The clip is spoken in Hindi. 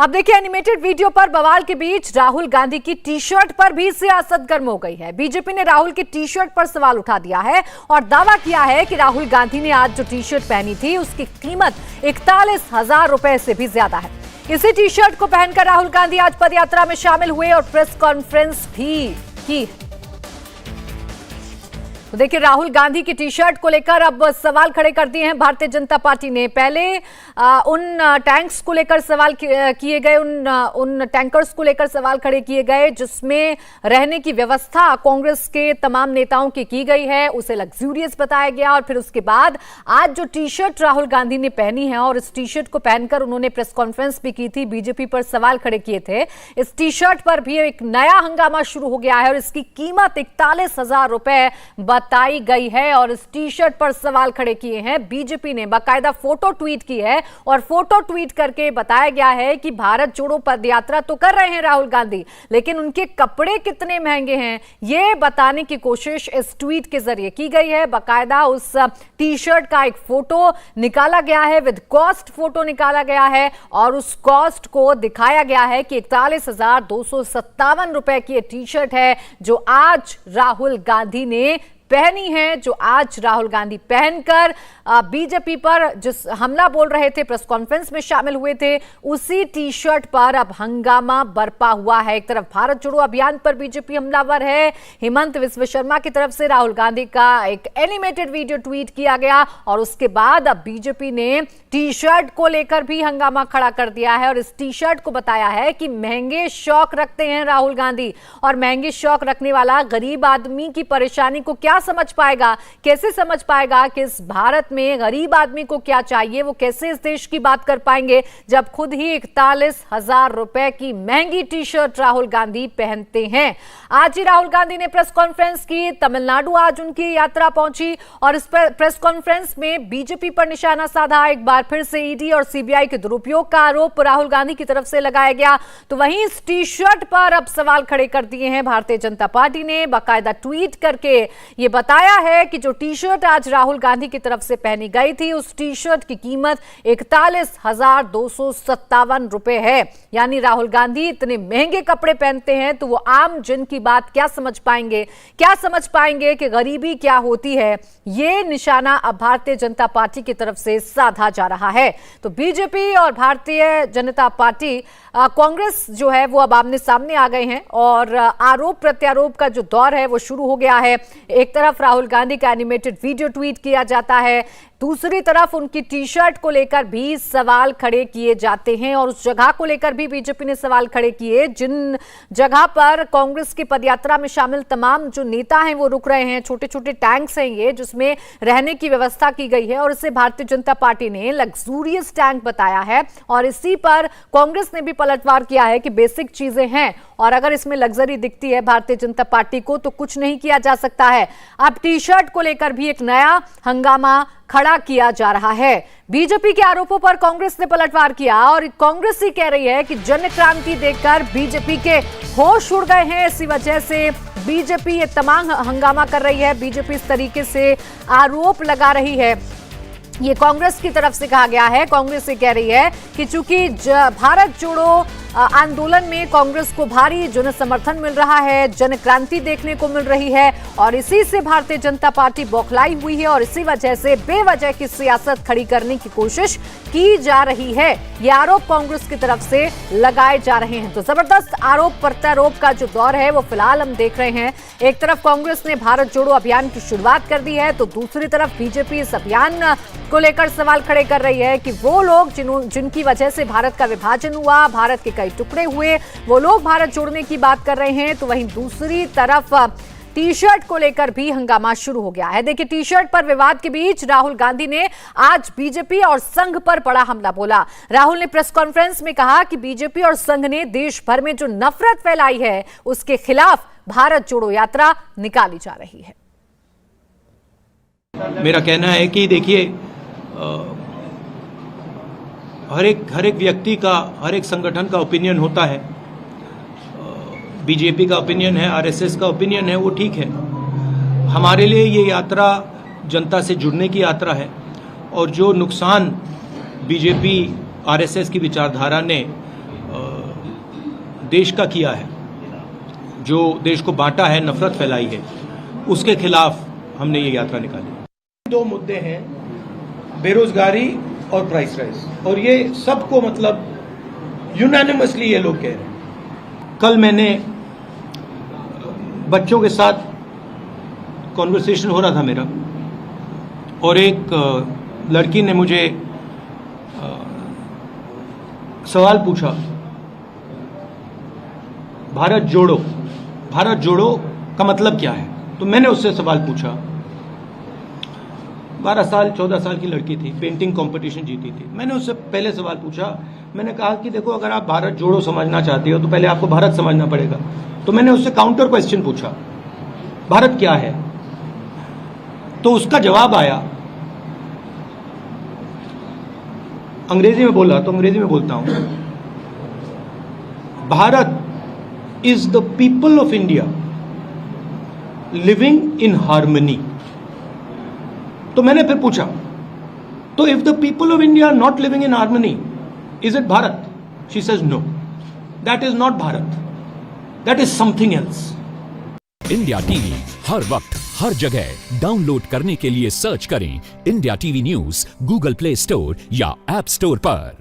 अब देखिए, एनिमेटेड वीडियो पर बवाल के बीच राहुल गांधी की टी शर्ट पर भी सियासत गर्म हो गई है। बीजेपी ने राहुल की टी शर्ट पर सवाल उठा दिया है और दावा किया है कि राहुल गांधी ने आज जो टी शर्ट पहनी थी उसकी कीमत 41,000 रुपए से भी ज्यादा है। इसी टी शर्ट को पहनकर राहुल गांधी आज पदयात्रा में शामिल हुए और प्रेस कॉन्फ्रेंस भी की। तो देखिए, राहुल गांधी की टी शर्ट को लेकर अब सवाल खड़े कर दिए हैं भारतीय जनता पार्टी ने। पहले उन टैंक्स को लेकर सवाल किए गए, उन टैंकर्स को लेकर सवाल खड़े किए गए जिसमें रहने की व्यवस्था कांग्रेस के तमाम नेताओं की गई है, उसे लग्जूरियस बताया गया। और फिर उसके बाद आज जो टी शर्ट राहुल गांधी ने पहनी है और इस टी शर्ट को पहनकर उन्होंने प्रेस कॉन्फ्रेंस भी की थी, बीजेपी पर सवाल खड़े किए थे। इस टी शर्ट पर भी एक नया हंगामा शुरू हो गया है और इसकी कीमत 41,000 रुपए बताई गई है। और इस टी शर्ट पर सवाल खड़े किए हैं बीजेपी ने, बाकायदा फोटो ट्वीट की है और फोटो ट्वीट करके बताया गया है कि भारत जोड़ो पदयात्रा तो कर रहे हैं राहुल गांधी, लेकिन उनके कपड़े कितने महंगे हैं ये बताने की कोशिश इस ट्वीट के जरिए की गई है। बाकायदा उस टी शर्ट का एक फोटो निकाला गया है, विद कॉस्ट फोटो निकाला गया है और उस कॉस्ट को दिखाया गया है कि 41,257 रुपए की टी शर्ट है जो आज राहुल गांधी ने पहनी है, जो आज राहुल गांधी पहनकर बीजेपी पर जिस हमला बोल रहे थे, प्रेस कॉन्फ्रेंस में शामिल हुए थे, उसी टी शर्ट पर अब हंगामा बरपा हुआ है। एक तरफ भारत जोड़ो अभियान पर बीजेपी हमलावर है, हेमंत विश्व शर्मा की तरफ से राहुल गांधी का एक एनिमेटेड वीडियो ट्वीट किया गया और उसके बाद अब बीजेपी ने टी शर्ट को लेकर भी हंगामा खड़ा कर दिया है और इस टी शर्ट को बताया है कि महंगे शौक रखते हैं राहुल गांधी और महंगे शौक रखने वाला गरीब आदमी की परेशानी को क्या समझ पाएगा, कैसे समझ पाएगा कि इस भारत में गरीब आदमी को क्या चाहिए, वो कैसे इस देश की बात कर पाएंगे जब खुद ही 41,000 रुपए की महंगी टी शर्ट राहुल गांधी पहनते हैं। आज ही राहुल गांधी ने प्रेस कॉन्फ्रेंस की, तमिलनाडु आज उनकी यात्रा पहुंची और इस प्रेस कॉन्फ्रेंस में बीजेपी पर निशाना साधा। एक बार फिर से ईडी और सीबीआई के दुरुपयोग का आरोप राहुल गांधी की तरफ से लगाया गया। तो वहीं इस टी शर्ट पर अब सवाल खड़े कर दिए हैं भारतीय जनता पार्टी ने, बाकायदा ट्वीट करके ये बताया है कि जो टी शर्ट आज राहुल गांधी की तरफ से पहनी गई थी उस टी शर्ट की कीमत 41,257 रुपए है। यानी राहुल गांधी इतने महंगे कपड़े पहनते हैं तो वो आम जन की बात क्या समझ पाएंगे, क्या समझ पाएंगे कि गरीबी क्या होती है। ये निशाना अब भारतीय जनता पार्टी की तरफ से साधा जा रहा है। तो बीजेपी और भारतीय जनता पार्टी, कांग्रेस जो है वो अब आमने सामने आ गए हैं और आरोप प्रत्यारोप का जो दौर है वो शुरू हो गया है। एक तरफ राहुल गांधी का एनिमेटेड वीडियो ट्वीट किया जाता है, दूसरी तरफ उनकी टी शर्ट को लेकर भी सवाल खड़े किए जाते हैं और उस जगह को लेकर भी बीजेपी ने सवाल खड़े किए जिन जगह पर कांग्रेस की पदयात्रा में शामिल तमाम जो नेता हैं वो रुक रहे हैं। छोटे छोटे टैंक्स हैं ये जिसमें रहने की व्यवस्था की गई है और इसे भारतीय जनता पार्टी ने लग्जूरियस टैंक बताया है और इसी पर कांग्रेस ने भी पलटवार किया है कि बेसिक चीजें हैं और अगर इसमें लग्जरी दिखती है भारतीय जनता पार्टी को तो कुछ नहीं किया जा सकता है। अब टी शर्ट को लेकर भी एक नया हंगामा खड़ा किया जा रहा है। बीजेपी के आरोपों पर कांग्रेस ने पलटवार किया और कांग्रेस ही कह रही है कि जन क्रांति देखकर बीजेपी के होश उड़ गए हैं, इसी वजह से बीजेपी ये तमाम हंगामा कर रही है। बीजेपी इस तरीके से आरोप लगा रही है, ये कांग्रेस की तरफ से कहा गया है। कांग्रेस ये कह रही है कि चूंकि भारत जोड़ो आंदोलन में कांग्रेस को भारी जन समर्थन मिल रहा है, जन क्रांति देखने को मिल रही है और इसी से भारतीय जनता पार्टी बौखलाई हुई है और इसी वजह से बेवजह की सियासत खड़ी करने की कोशिश की जा रही है। ये आरोप कांग्रेस की तरफ से लगाए जा रहे हैं। तो जबरदस्त आरोप प्रत्यारोप का जो दौर है वो फिलहाल हम देख रहे हैं। एक तरफ कांग्रेस ने भारत जोड़ो अभियान की शुरुआत कर दी है तो दूसरी तरफ बीजेपी इस अभियान को लेकर सवाल खड़े कर रही है कि वो लोग जिनकी वजह से भारत का विभाजन हुआ, भारत के कई टुकड़े हुए, वो लोग भारत जोड़ने की बात कर रहे हैं। तो वहीं दूसरी तरफ टी शर्ट को लेकर भी हंगामा शुरू हो गया है। देखिए, टी शर्ट पर विवाद के बीच राहुल गांधी ने आज बीजेपी और संघ पर बड़ा हमला बोला। राहुल ने प्रेस कॉन्फ्रेंस में कहा कि बीजेपी और संघ ने देश भर में जो नफरत फैलाई है उसके खिलाफ भारत जोड़ो यात्रा निकाली जा रही है। मेरा कहना है कि देखिए, हर एक व्यक्ति का, हर एक संगठन का ओपिनियन होता है। बीजेपी का ओपिनियन है, आरएसएस का ओपिनियन है, वो ठीक है। हमारे लिए ये यात्रा जनता से जुड़ने की यात्रा है और जो नुकसान बीजेपी आरएसएस की विचारधारा ने देश का किया है, जो देश को बांटा है, नफरत फैलाई है, उसके खिलाफ हमने ये यात्रा निकाली। 2 मुद्दे हैं, बेरोजगारी और प्राइस राइज, और ये सबको मतलब यूनानिमसली ये लोग कह रहे हैं। कल मैंने बच्चों के साथ कॉन्वर्सेशन हो रहा था मेरा, और एक लड़की ने मुझे सवाल पूछा, भारत जोड़ो का मतलब क्या है। तो मैंने उससे सवाल पूछा, 12 साल 14 साल की लड़की थी, पेंटिंग कंपटीशन जीती थी। मैंने उससे पहले सवाल पूछा, मैंने कहा कि देखो, अगर आप भारत जोड़ो समझना चाहती हो तो पहले आपको भारत समझना पड़ेगा। तो मैंने उससे काउंटर क्वेश्चन पूछा, भारत क्या है? तो उसका जवाब आया, अंग्रेजी में बोला तो अंग्रेजी में बोलता हूं, Bharat is the people of India living in harmony। तो मैंने फिर पूछा, तो if the people of India are not living in harmony, is it Bharat? She says no, that is not Bharat, that is something else। India TV हर वक्त हर जगह डाउनलोड करने के लिए सर्च करें India TV news Google Play Store या ऐप स्टोर पर।